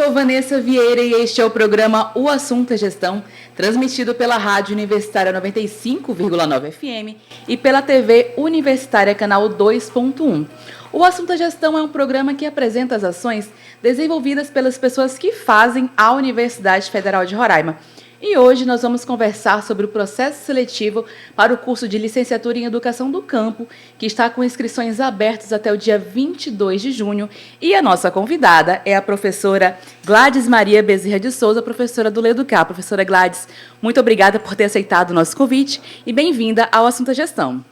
sou Vanessa Vieira e este é o programa O Assunto é Gestão, transmitido pela Rádio Universitária 95,9 FM e pela TV Universitária Canal 2.1. O Assunto é Gestão é um programa que apresenta as ações desenvolvidas pelas pessoas que fazem a Universidade Federal de Roraima. E hoje nós vamos conversar sobre o processo seletivo para o curso de Licenciatura em Educação do Campo, que está com inscrições abertas até o dia 22 de junho. E a nossa convidada é a professora Gladys Maria Bezerra de Souza, professora do Leducar. Professora Gladys, muito obrigada por ter aceitado o nosso convite e bem-vinda ao Assunto Gestão.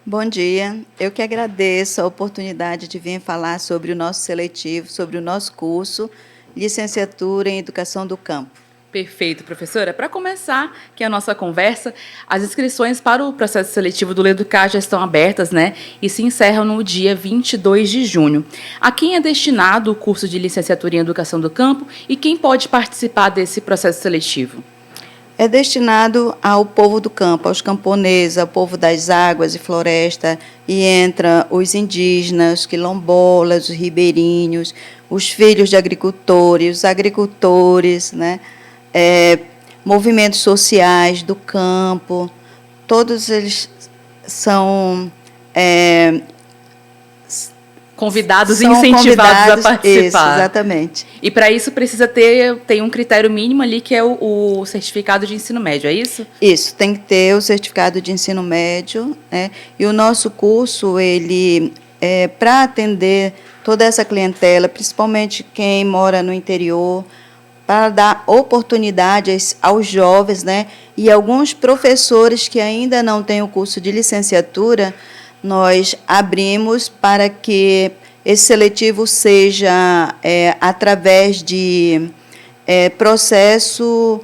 Bom dia, eu que agradeço a oportunidade de vir falar sobre o nosso seletivo, sobre o nosso curso, Licenciatura em Educação do Campo. Perfeito, professora. Para começar, que é a nossa conversa, as inscrições para o processo seletivo do Leducar já estão abertas, né? E se encerram no dia 22 de junho. A quem é destinado o curso de Licenciatura em Educação do Campo e quem pode participar desse processo seletivo? É destinado ao povo do campo, aos camponeses, ao povo das águas e floresta, e entra os indígenas, os quilombolas, os ribeirinhos, os filhos de agricultores, os agricultores, né? Movimentos sociais do campo, todos eles são convidados e incentivados a participar. Isso, exatamente. E para isso precisa ter um critério mínimo ali, que é o certificado de ensino médio, é isso? Isso, tem que ter o certificado de ensino médio, né? E o nosso curso, ele para atender toda essa clientela, principalmente quem mora no interior, para dar oportunidade aos jovens, né? E alguns professores que ainda não têm o curso de licenciatura, nós abrimos para que esse seletivo seja através de processo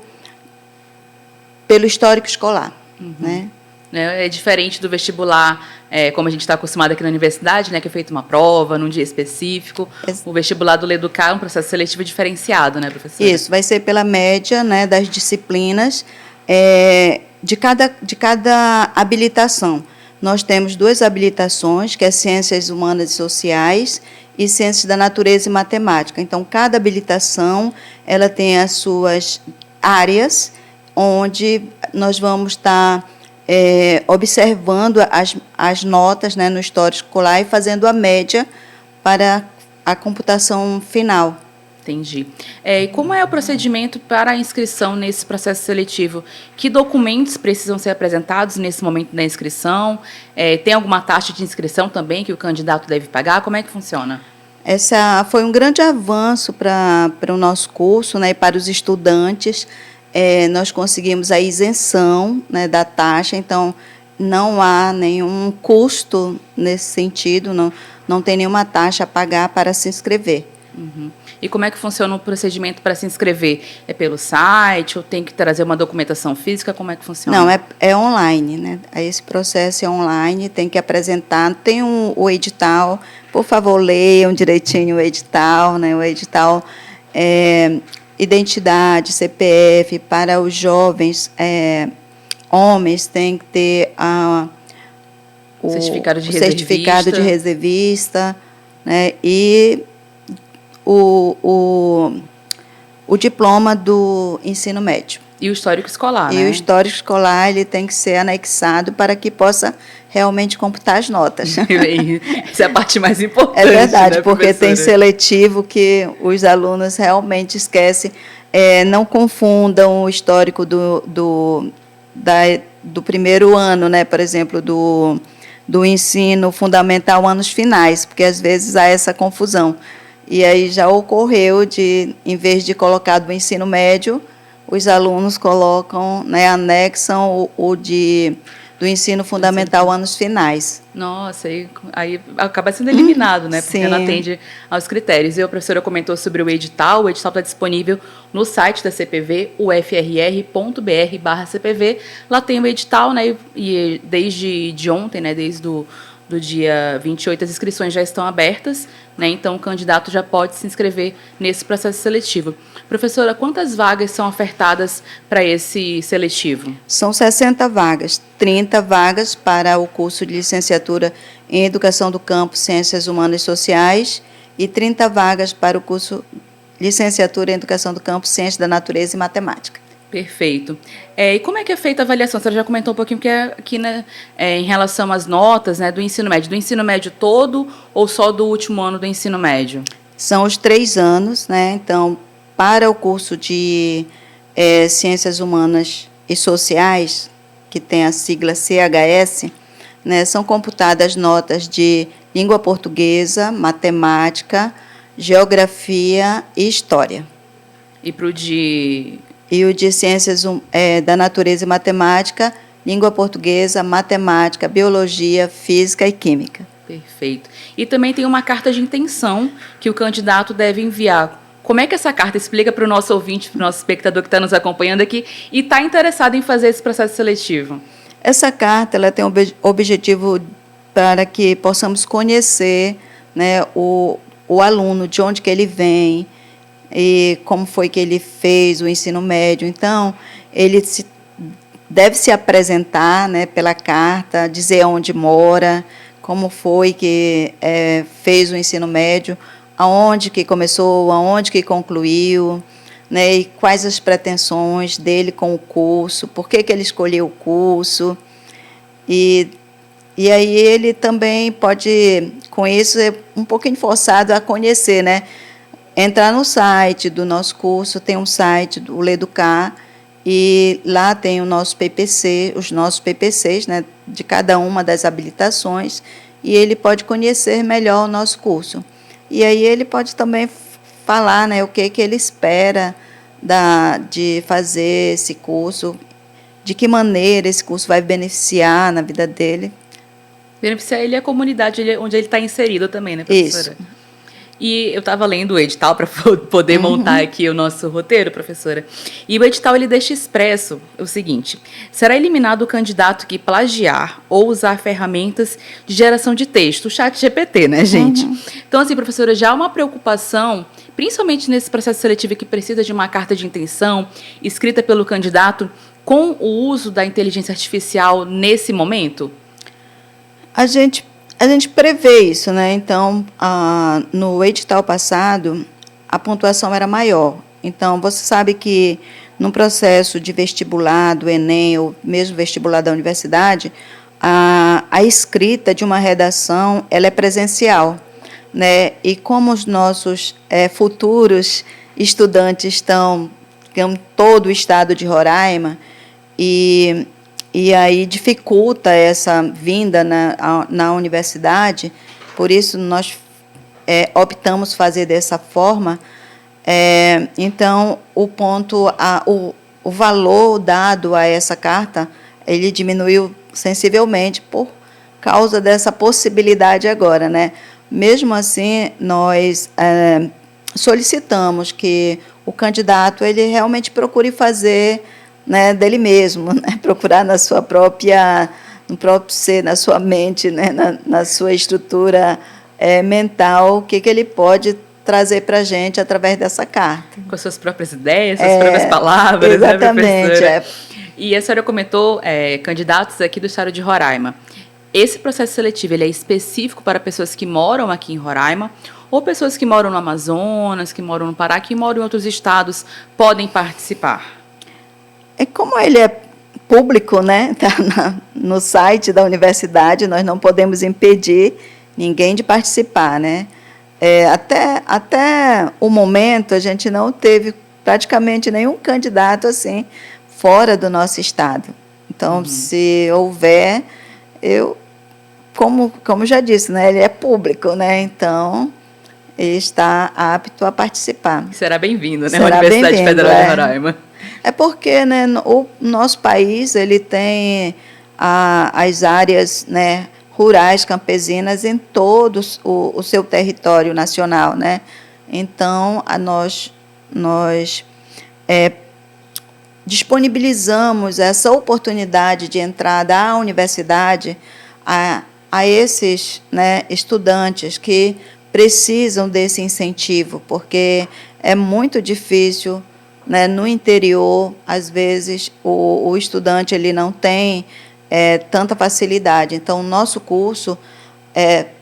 pelo histórico escolar. Uhum. Né? É diferente do vestibular, como a gente está acostumado aqui na universidade, né, que é feita uma prova num dia específico. O vestibular do Leducar é um processo seletivo diferenciado, né, professora? Isso, vai ser pela média, né, das disciplinas de cada habilitação. Nós temos 2 habilitações, que é Ciências Humanas e Sociais e Ciências da Natureza e Matemática. Então, cada habilitação ela tem as suas áreas, onde nós vamos estar observando as notas, né, no histórico escolar e fazendo a média para a computação final. Entendi. E como é o procedimento para a inscrição nesse processo seletivo? Que documentos precisam ser apresentados nesse momento da inscrição? Tem alguma taxa de inscrição também que o candidato deve pagar? Como é que funciona? Essa foi um grande avanço para o nosso curso, né, e para os estudantes. Nós conseguimos a isenção, né, da taxa, então não há nenhum custo nesse sentido, não tem nenhuma taxa a pagar para se inscrever. Uhum. E como é que funciona o procedimento para se inscrever? É pelo site ou tem que trazer uma documentação física? Como é que funciona? Não, é online, né? Esse processo é online, tem que apresentar, tem o edital, por favor, leiam direitinho o edital, né? O edital identidade, CPF, para os jovens homens tem que ter o certificado de reservista, né? E o diploma do ensino médio. E o histórico escolar, né? E o histórico escolar ele tem que ser anexado para que possa realmente computar as notas. Essa é a parte mais importante. É verdade, né, porque tem seletivo que os alunos realmente esquecem. Não confundam o histórico do primeiro ano, né? Por exemplo, do ensino fundamental, anos finais, porque às vezes há essa confusão. E aí já ocorreu de, em vez de colocar do ensino médio, os alunos colocam, né, anexam o do ensino fundamental anos finais. Nossa, aí acaba sendo eliminado, né? Porque Sim. não atende aos critérios. E a professora comentou sobre o edital está disponível no site da CPV, ufrr.br/CPV. Lá tem o edital, né? E desde ontem, né, desde do dia 28, as inscrições já estão abertas, né? Então o candidato já pode se inscrever nesse processo seletivo. Professora, quantas vagas são ofertadas para esse seletivo? São 60 vagas, 30 vagas para o curso de licenciatura em Educação do Campo, Ciências Humanas e Sociais, e 30 vagas para o curso licenciatura em Educação do Campo, Ciências da Natureza e Matemática. Perfeito. E como é que é feita a avaliação? Você já comentou um pouquinho que aqui, né, em relação às notas, né, do ensino médio todo ou só do último ano do ensino médio? São os 3 anos, né? Então, para o curso de Ciências Humanas e Sociais, que tem a sigla CHS, né, são computadas notas de língua portuguesa, matemática, geografia e história. E para o de... E o de Ciências da Natureza e Matemática, língua portuguesa, matemática, biologia, física e química. Perfeito. E também tem uma carta de intenção que o candidato deve enviar. Como é que essa carta explica para o nosso ouvinte, para o nosso espectador que está nos acompanhando aqui e está interessado em fazer esse processo seletivo? Essa carta ela tem o objetivo para que possamos conhecer, né, o aluno, de onde que ele vem, e como foi que ele fez o ensino médio. Então, ele deve se apresentar, né, pela carta, dizer onde mora, como foi que fez o ensino médio, aonde que começou, aonde que concluiu, né, e quais as pretensões dele com o curso, por que ele escolheu o curso. E aí ele também pode, com isso, é um pouquinho forçado a conhecer, né, entrar no site do nosso curso, tem um site do Leducar, e lá tem o nosso PPC, os nossos PPCs, né, de cada uma das habilitações, e ele pode conhecer melhor o nosso curso. E aí ele pode também falar, né, o que ele espera de fazer esse curso, de que maneira esse curso vai beneficiar na vida dele. Beneficiar ele e a comunidade onde ele está inserido também, né, professora? Isso. E eu estava lendo o edital para poder montar aqui o nosso roteiro, professora. E o edital ele deixa expresso o seguinte: será eliminado o candidato que plagiar ou usar ferramentas de geração de texto, o chat GPT, né, gente? Então, assim, professora, já há uma preocupação, principalmente nesse processo seletivo que precisa de uma carta de intenção escrita pelo candidato, com o uso da inteligência artificial nesse momento? A gente prevê isso, né? Então, no edital passado, a pontuação era maior. Então, você sabe que no processo de vestibular do Enem, ou mesmo vestibular da universidade, a escrita de uma redação ela é presencial, né? E como os nossos futuros estudantes estão em todo o estado de Roraima, e aí dificulta essa vinda na universidade, por isso nós optamos fazer dessa forma. Então, o valor dado a essa carta, ele diminuiu sensivelmente por causa dessa possibilidade agora, né? Mesmo assim, nós solicitamos que o candidato ele realmente procure fazer, né, dele mesmo, né, procurar no próprio ser, na sua mente, né, na sua estrutura mental, o que ele pode trazer para a gente através dessa carta. Com as suas próprias ideias, suas próprias palavras, exatamente, né, professora? E a senhora comentou candidatos aqui do estado de Roraima. Esse processo seletivo ele é específico para pessoas que moram aqui em Roraima ou pessoas que moram no Amazonas, que moram no Pará, que moram em outros estados, podem participar? Como ele é público, né, tá no site da universidade, nós não podemos impedir ninguém de participar, né? Até o momento, a gente não teve praticamente nenhum candidato assim fora do nosso estado. Então, se houver, como já disse, né, ele é público, né? Então, ele está apto a participar. Será bem-vindo, né, a Universidade Federal de Roraima. É porque, né, o nosso país ele tem as áreas, né, rurais, campesinas em todo o seu território nacional, né? Então, nós disponibilizamos essa oportunidade de entrada à universidade a esses, né, estudantes que precisam desse incentivo, porque é muito difícil, né, no interior, às vezes, o estudante ele não tem tanta facilidade. Então, o nosso curso,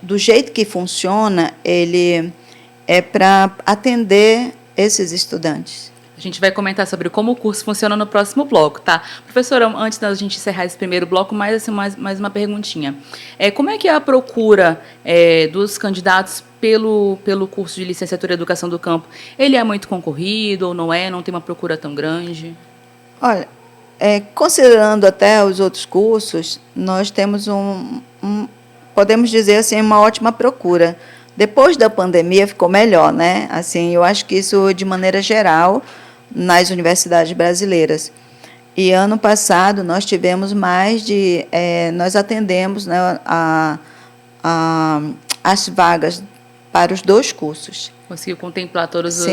do jeito que funciona, ele é para atender esses estudantes. A gente vai comentar sobre como o curso funciona no próximo bloco, tá? Professora, antes da gente encerrar esse primeiro bloco, mais uma perguntinha. Como é que é a procura dos candidatos pelo curso de licenciatura em Educação do Campo? Ele é muito concorrido ou não é? Não tem uma procura tão grande? Olha, considerando até os outros cursos, nós temos podemos dizer assim, uma ótima procura. Depois da pandemia ficou melhor, né? Assim, eu acho que isso de maneira geral nas universidades brasileiras. E ano passado nós tivemos nós atendemos, né, as vagas para os 2 cursos. Conseguiu contemplar todas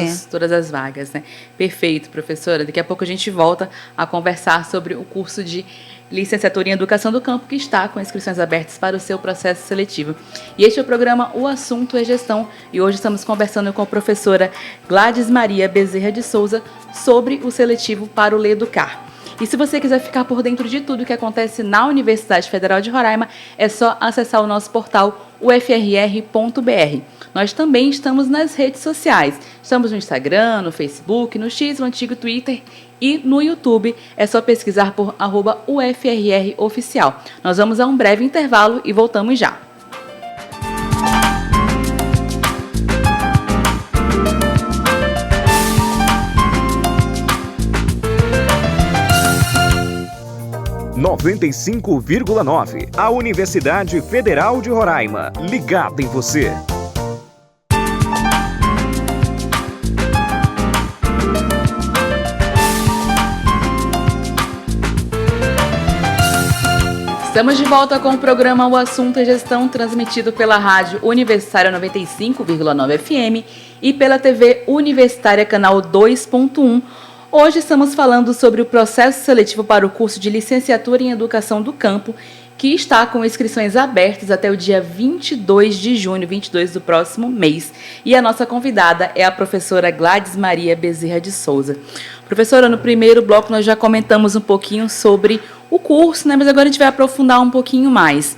as vagas, né? Perfeito, professora. Daqui a pouco a gente volta a conversar sobre o curso de licenciatura em Educação do Campo, que está com inscrições abertas para o seu processo seletivo. E este é o programa O Assunto é Gestão, e hoje estamos conversando com a professora Gladys Maria Bezerra de Souza sobre o seletivo para o LEDUCAR. E se você quiser ficar por dentro de tudo que acontece na Universidade Federal de Roraima, é só acessar o nosso portal ufrr.br. Nós também estamos nas redes sociais. Estamos no Instagram, no Facebook, no X, o antigo Twitter, e no YouTube. É só pesquisar por @UFRROficial. Nós vamos a um breve intervalo e voltamos já. (95,9) A Universidade Federal de Roraima, ligada em você. Estamos de volta com o programa O Assunto é Gestão, transmitido pela Rádio Universitária 95,9 FM e pela TV Universitária Canal 2.1. Hoje estamos falando sobre o processo seletivo para o curso de Licenciatura em Educação do Campo, que está com inscrições abertas até o dia 22 de junho, 22 do próximo mês. E a nossa convidada é a professora Gladys Maria Bezerra de Souza. Professora, no primeiro bloco nós já comentamos um pouquinho sobre o curso, né? Mas agora a gente vai aprofundar um pouquinho mais.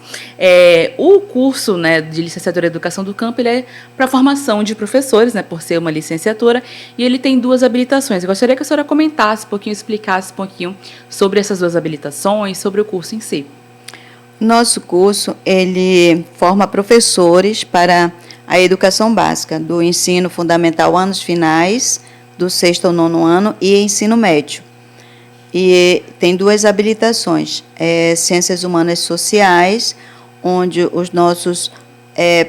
O curso, né, de licenciatura em Educação do Campo, ele é para formação de professores, né, por ser uma licenciatura, e ele tem 2 habilitações. Eu gostaria que a senhora comentasse um pouquinho, explicasse um pouquinho sobre essas 2 habilitações, sobre o curso em si. Nosso curso, ele forma professores para a educação básica, do ensino fundamental anos finais, do 6º ao 9º ano, e ensino médio. E tem 2 habilitações, Ciências Humanas Sociais, onde os nossos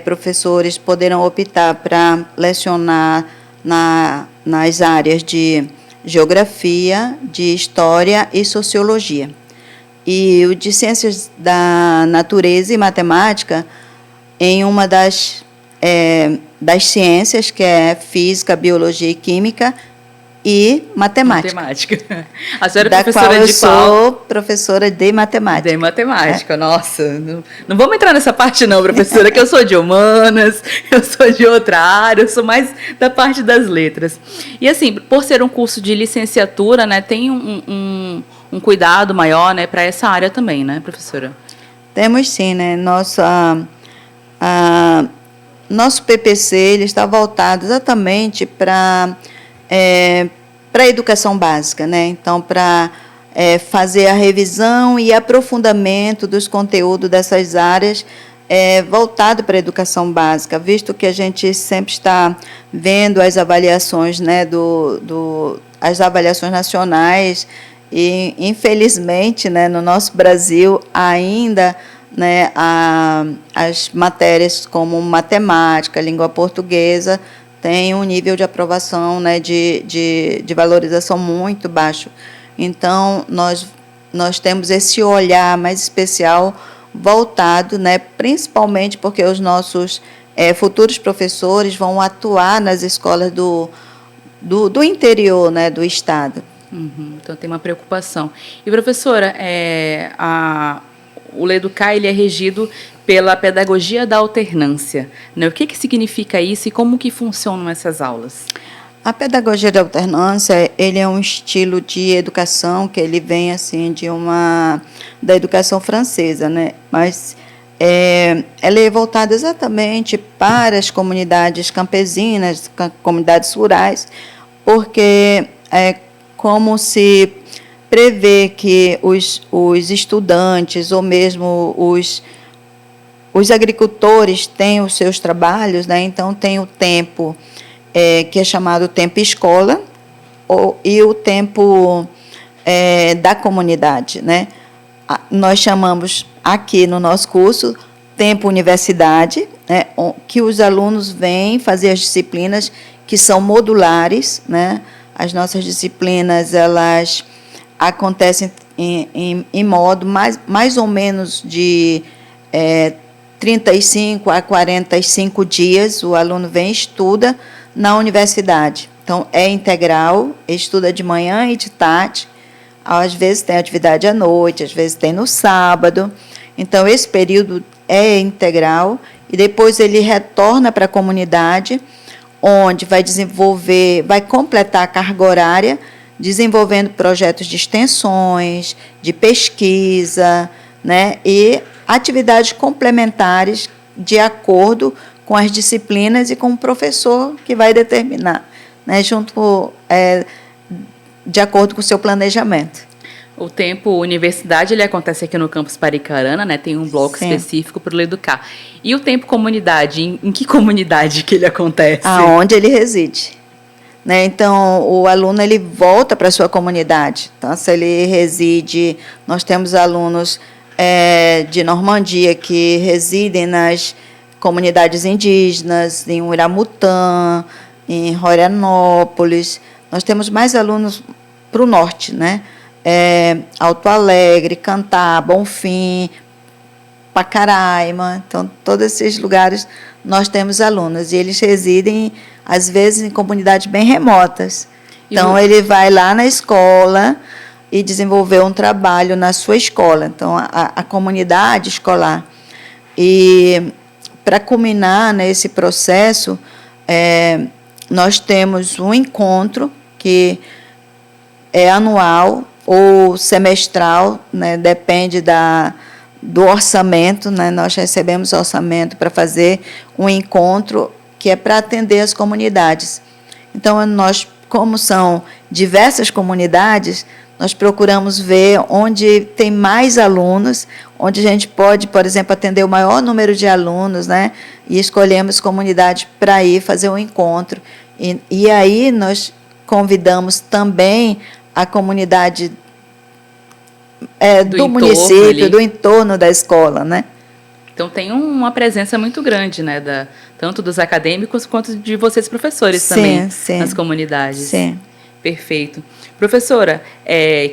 professores poderão optar para lecionar nas áreas de Geografia, de História e Sociologia. E o de Ciências da Natureza e Matemática em uma das ciências, que é Física, Biologia e Química, e Matemática. A senhora é professora eu de qual? Sou professora de Matemática. De Matemática, Nossa. Não vamos entrar nessa parte não, professora, que eu sou de Humanas, eu sou de outra área, eu sou mais da parte das letras. E assim, por ser um curso de licenciatura, né, tem um cuidado maior, né, para essa área também, né, professora? Temos sim, né? Nosso PPC ele está voltado exatamente para a educação básica, né? Então, para fazer a revisão e aprofundamento dos conteúdos dessas áreas voltado para a educação básica, visto que a gente sempre está vendo as avaliações, né, as avaliações nacionais, e, infelizmente, né, no nosso Brasil, ainda, né, as matérias como matemática, língua portuguesa, têm um nível de aprovação, né, de valorização muito baixo. Então, nós temos esse olhar mais especial voltado, né, principalmente porque os nossos futuros professores vão atuar nas escolas do interior, né, do estado. Então tem uma preocupação. E professora, o LEDUCAR ele é regido pela pedagogia da alternância, né? O que significa isso e como que funcionam essas aulas? A pedagogia da alternância, ele é um estilo de educação que ele vem assim da educação francesa, né? Mas ela é voltada exatamente para as comunidades campesinas, comunidades rurais, porque como se prevê que os estudantes ou mesmo os agricultores têm os seus trabalhos, né? Então tem o tempo que é chamado tempo escola e o tempo da comunidade, né? Nós chamamos aqui no nosso curso tempo universidade, né? Que os alunos vêm fazer as disciplinas que são modulares, né? As nossas disciplinas, elas acontecem em modo mais ou menos de 35 a 45 dias, o aluno vem e estuda na universidade. Então, é integral, estuda de manhã e de tarde, às vezes tem atividade à noite, às vezes tem no sábado. Então, esse período é integral e depois ele retorna para a comunidade, onde vai completar a carga horária, desenvolvendo projetos de extensões, de pesquisa, né, e atividades complementares de acordo com as disciplinas e com o professor que vai determinar, né, de acordo com o seu planejamento. O tempo universidade, ele acontece aqui no campus Paricarana, né? Tem um bloco específico para o Educar. E o tempo comunidade, em que comunidade que ele acontece? Aonde ele reside. Né? Então, o aluno ele volta para a sua comunidade. Então, se ele reside, nós temos alunos de Normandia que residem nas comunidades indígenas, em Uramutã, em Rorianópolis. Nós temos mais alunos para o norte, né? Alto Alegre, Cantá, Bonfim, Pacaraima. Então, todos esses lugares nós temos alunos. E eles residem, às vezes, em comunidades bem remotas. Então, ele vai lá na escola e desenvolver um trabalho na sua escola. Então, a comunidade escolar. E, para culminar nesse processo, nós temos um encontro que é anual ou semestral, né, depende do orçamento, né, nós recebemos orçamento para fazer um encontro que é para atender as comunidades. Então, nós, como são diversas comunidades, nós procuramos ver onde tem mais alunos, onde a gente pode, por exemplo, atender o maior número de alunos, né, e escolhemos comunidades para ir fazer um encontro. E aí nós convidamos também a comunidade do município, do entorno da escola, né? Então, tem uma presença muito grande, né? Tanto dos acadêmicos quanto de vocês, professores, também, nas comunidades. Sim. Perfeito. Professora,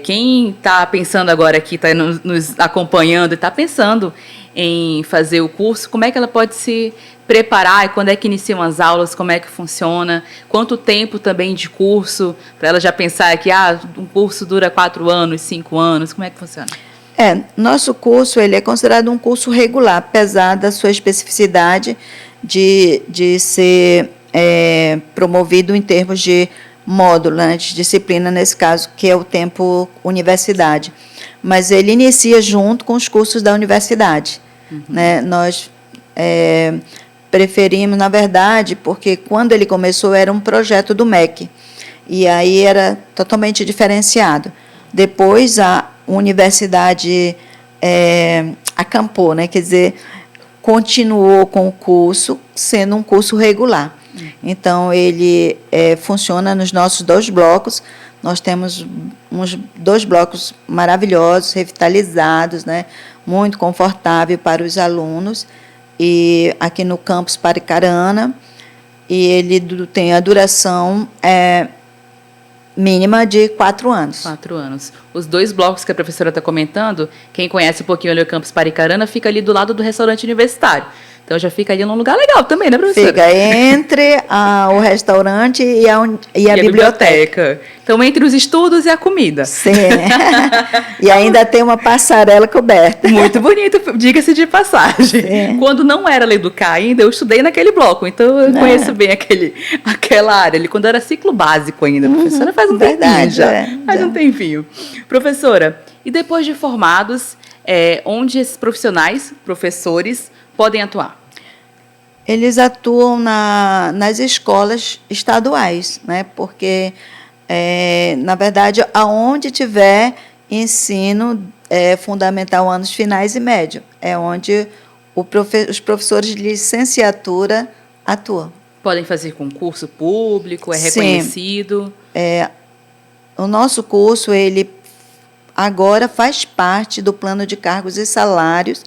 quem está pensando agora aqui, está nos acompanhando e está pensando em fazer o curso, como é que ela pode se preparar? E quando é que iniciam as aulas? Como é que funciona? Quanto tempo também de curso? Para ela já pensar que um curso dura 4 anos, 5 anos. Como é que funciona? Nosso curso ele é considerado um curso regular, apesar da sua especificidade de ser promovido em termos de módulo, né, de disciplina, nesse caso, que é o tempo universidade. Mas ele inicia junto com os cursos da universidade. Né? Nós preferimos, na verdade, porque quando ele começou era um projeto do MEC, e aí era totalmente diferenciado. Depois a universidade acampou, né? Quer dizer, continuou com o curso, sendo um curso regular. Então, ele funciona nos nossos 2 blocos. Nós temos uns 2 blocos maravilhosos, revitalizados, né? Muito confortável para os alunos. E aqui no campus Paricarana, e ele tem a duração mínima de 4 anos. 4 anos. Os 2 blocos que a professora está comentando, quem conhece um pouquinho ali o campus Paricarana, fica ali do lado do restaurante universitário. Então, já fica ali num lugar legal também, né, professora? Fica entre o restaurante e a biblioteca. Então, entre os estudos e a comida. Sim. E ainda tem uma passarela coberta. Muito bonito, diga-se de passagem. Sim. Quando não era Leducar ainda, eu estudei naquele bloco. Então, eu conheço bem aquela área ali. Quando era ciclo básico ainda. Professora, faz um tempinho já. Faz um tempinho. Professora, e depois de formados, onde esses professores podem atuar? Eles atuam nas escolas estaduais, né? Porque, na verdade, aonde tiver ensino fundamental, anos finais e médio, é onde os professores de licenciatura atuam. Podem fazer concurso público, é Sim. reconhecido? O nosso curso, ele agora faz parte do plano de cargos e salários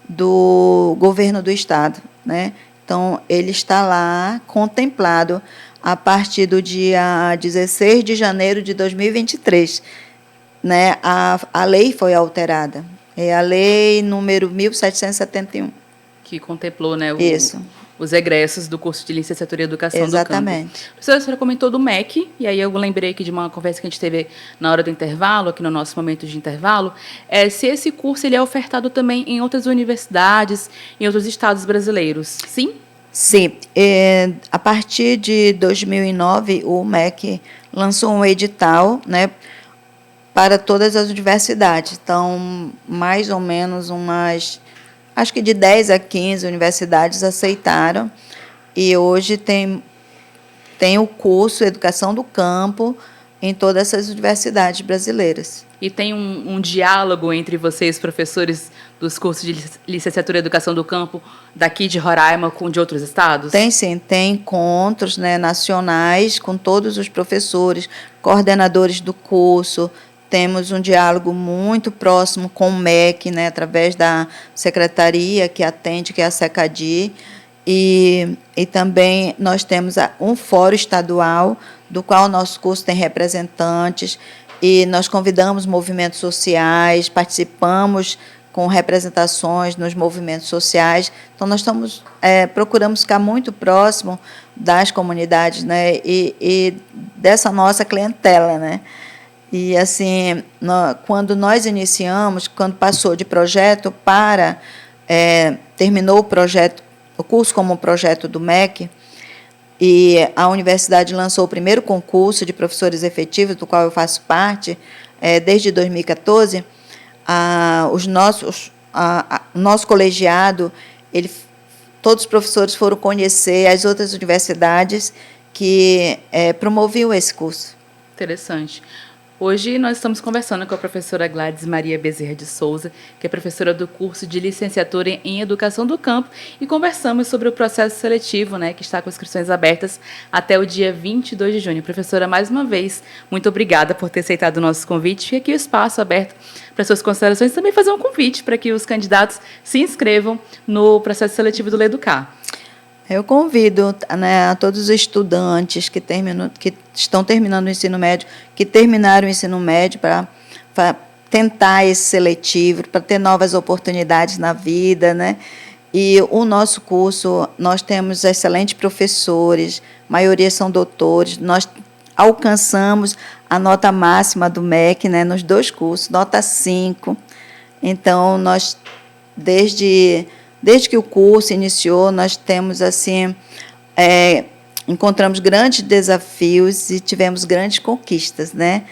do governo do Estado, né? Então, ele está lá contemplado a partir do dia 16 de janeiro de 2023. Né? A lei foi alterada. É a lei número 1771. Que contemplou, né, Isso. os egressos do curso de Licenciatura em Educação Exatamente. do Campo. Professora, a senhora comentou do MEC, e aí eu lembrei aqui de uma conversa que a gente teve na hora do intervalo, aqui no nosso momento de intervalo, se esse curso ele é ofertado também em outras universidades, em outros estados brasileiros, sim? Sim. A partir de 2009, o MEC lançou um edital, né, para todas as universidades. Então, mais ou menos acho que de 10 a 15 universidades aceitaram, e hoje tem o curso Educação do Campo em todas essas universidades brasileiras. E tem um diálogo entre vocês, professores dos cursos de Licenciatura em Educação do Campo, daqui de Roraima, com de outros estados? Tem sim, tem encontros, né, nacionais com todos os professores, coordenadores do curso. Temos um diálogo muito próximo com o MEC, né, através da secretaria que atende, que é a SECADI, e também nós temos um fórum estadual, do qual o nosso curso tem representantes, e nós convidamos movimentos sociais, participamos com representações nos movimentos sociais. Então, nós procuramos ficar muito próximo das comunidades, né, e dessa nossa clientela, né. E, assim, quando nós iniciamos, quando passou de projeto para... terminou o curso como projeto do MEC, e a universidade lançou o primeiro concurso de professores efetivos, do qual eu faço parte, desde 2014, o nosso colegiado, todos os professores foram conhecer as outras universidades que promoviam esse curso. Interessante. Hoje nós estamos conversando com a professora Gladys Maria Bezerra de Souza, que é professora do curso de Licenciatura em Educação do Campo, e conversamos sobre o processo seletivo, né, que está com inscrições abertas até o dia 22 de junho. Professora, mais uma vez, muito obrigada por ter aceitado o nosso convite. Fica aqui o espaço aberto para suas considerações e também fazer um convite para que os candidatos se inscrevam no processo seletivo do LEDUCAR. Eu convido, né, a todos os estudantes que estão terminando o ensino médio, que terminaram o ensino médio, para tentar esse seletivo, para ter novas oportunidades na vida, né? E o nosso curso, nós temos excelentes professores, a maioria são doutores, nós alcançamos a nota máxima do MEC, né, nos dois cursos, nota 5. Então, nós, desde que o curso iniciou, nós temos, assim, encontramos grandes desafios e tivemos grandes conquistas, né?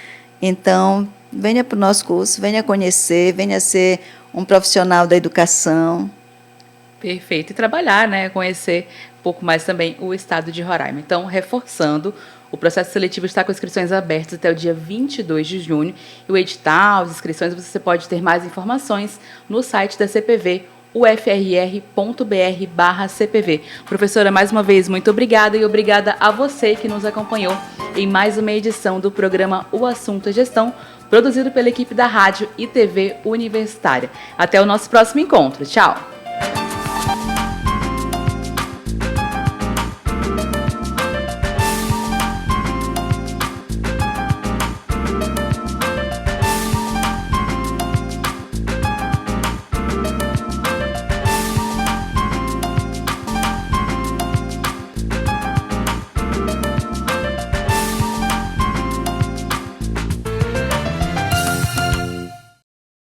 Então, venha para o nosso curso, venha conhecer, venha ser um profissional da educação. Perfeito. E trabalhar, né, conhecer um pouco mais também o estado de Roraima. Então, reforçando, o processo seletivo está com inscrições abertas até o dia 22 de junho. E o edital, as inscrições, você pode ter mais informações no site da CPV, ufrr.br/CPV. Professora, mais uma vez, muito obrigada, e obrigada a você que nos acompanhou em mais uma edição do programa O Assunto é Gestão, produzido pela equipe da Rádio e TV Universitária. Até o nosso próximo encontro. Tchau!